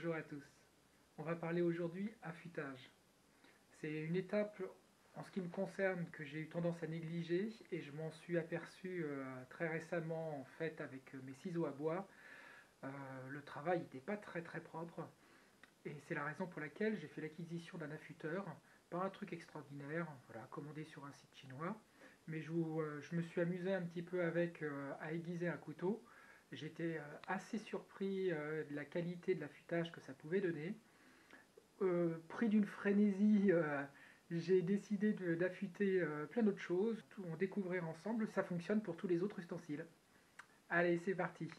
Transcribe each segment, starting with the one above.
Bonjour à tous. On va parler aujourd'hui affûtage. C'est une étape en ce qui me concerne que j'ai eu tendance à négliger et je m'en suis aperçu très récemment en fait avec mes ciseaux à bois. Le travail n'était pas très propre et c'est la raison pour laquelle j'ai fait l'acquisition d'un affûteur. Pas un truc extraordinaire, voilà, commandé sur un site chinois, mais je me suis amusé un petit peu avec à aiguiser un couteau. J'étais assez surpris de la qualité de l'affûtage que ça pouvait donner. Pris d'une frénésie, j'ai décidé d'affûter plein d'autres choses. On va découvrir ensemble, ça fonctionne pour tous les autres ustensiles. Allez, c'est parti!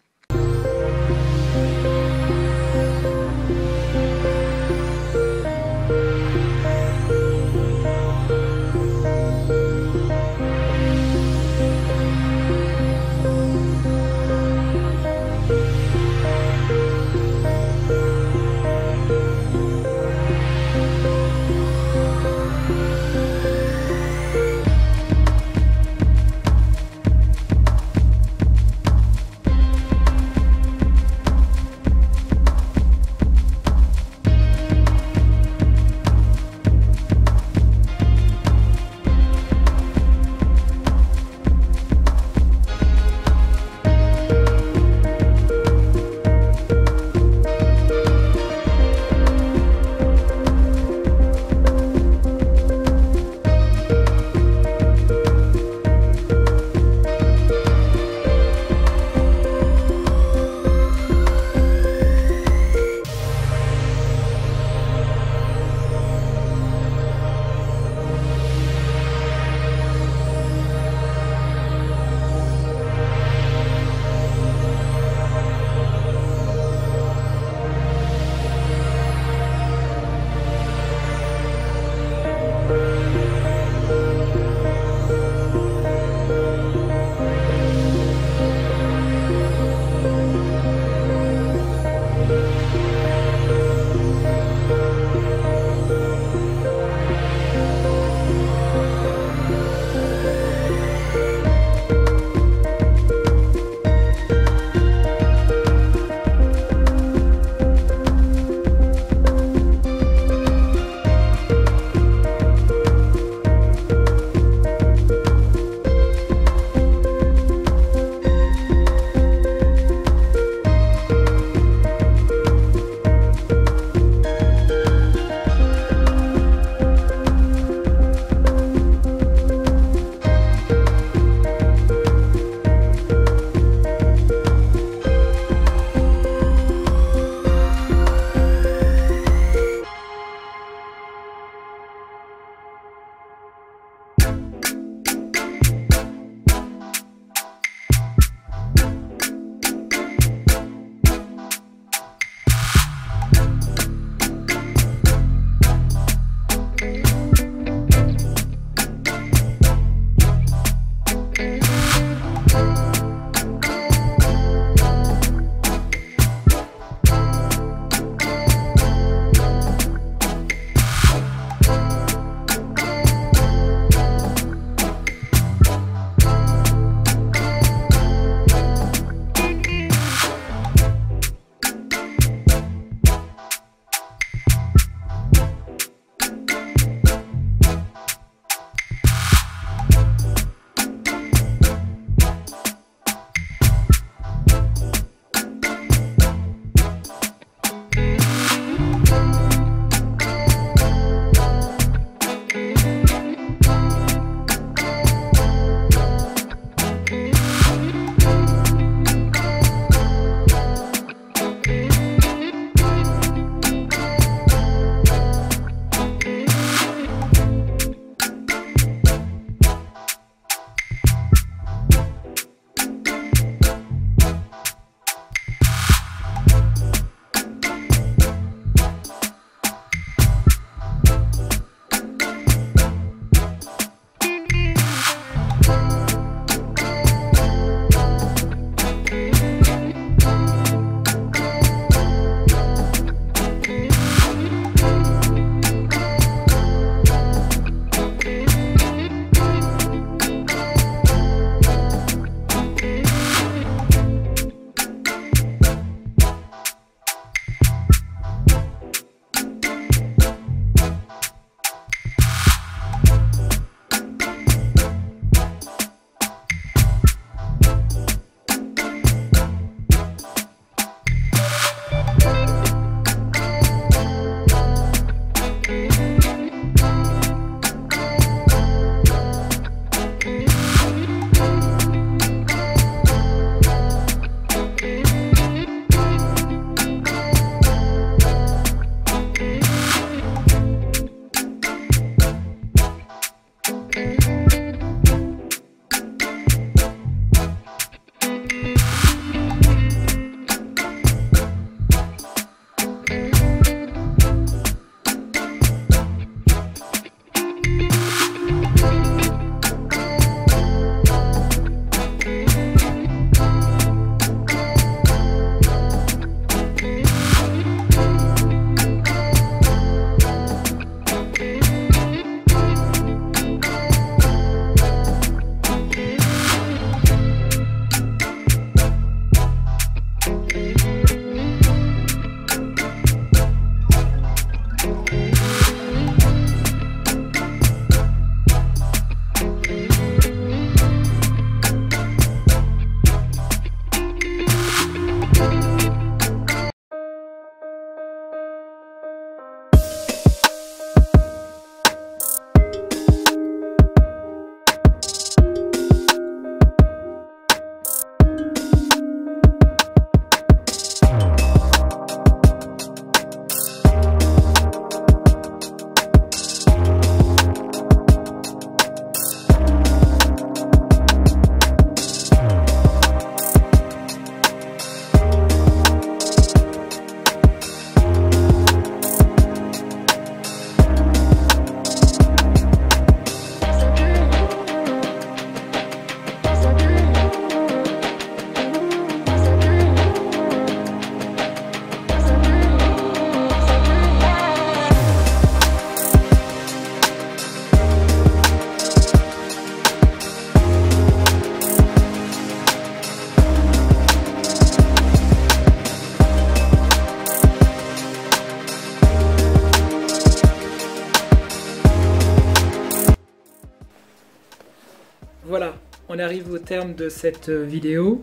On arrive au terme de cette vidéo.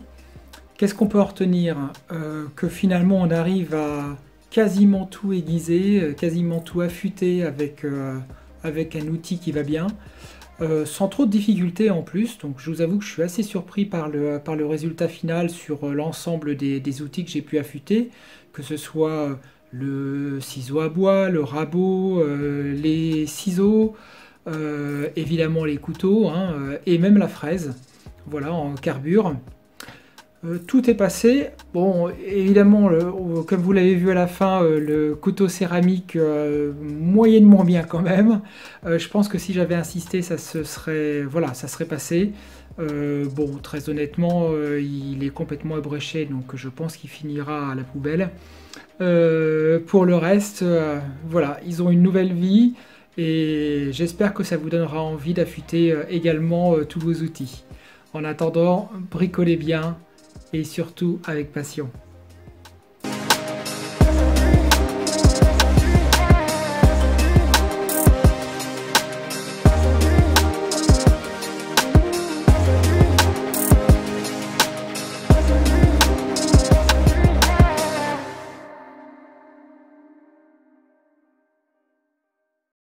Qu'est-ce qu'on peut en retenir? Que finalement on arrive à quasiment tout aiguiser, quasiment tout affûter avec un outil qui va bien, sans trop de difficultés en plus. Donc je vous avoue que je suis assez surpris par le résultat final sur l'ensemble des outils que j'ai pu affûter, que ce soit le ciseau à bois, le rabot, les ciseaux, évidemment les couteaux, hein, et même la fraise, voilà, en carbure. Tout est passé. Bon, évidemment, comme vous l'avez vu à la fin, le couteau céramique, moyennement bien quand même. Je pense que si j'avais insisté, ça serait passé. Bon, très honnêtement, il est complètement ébréché, donc je pense qu'il finira à la poubelle. Pour le reste, voilà, ils ont une nouvelle vie et j'espère que ça vous donnera envie d'affûter également tous vos outils. En attendant, bricolez bien et surtout avec passion.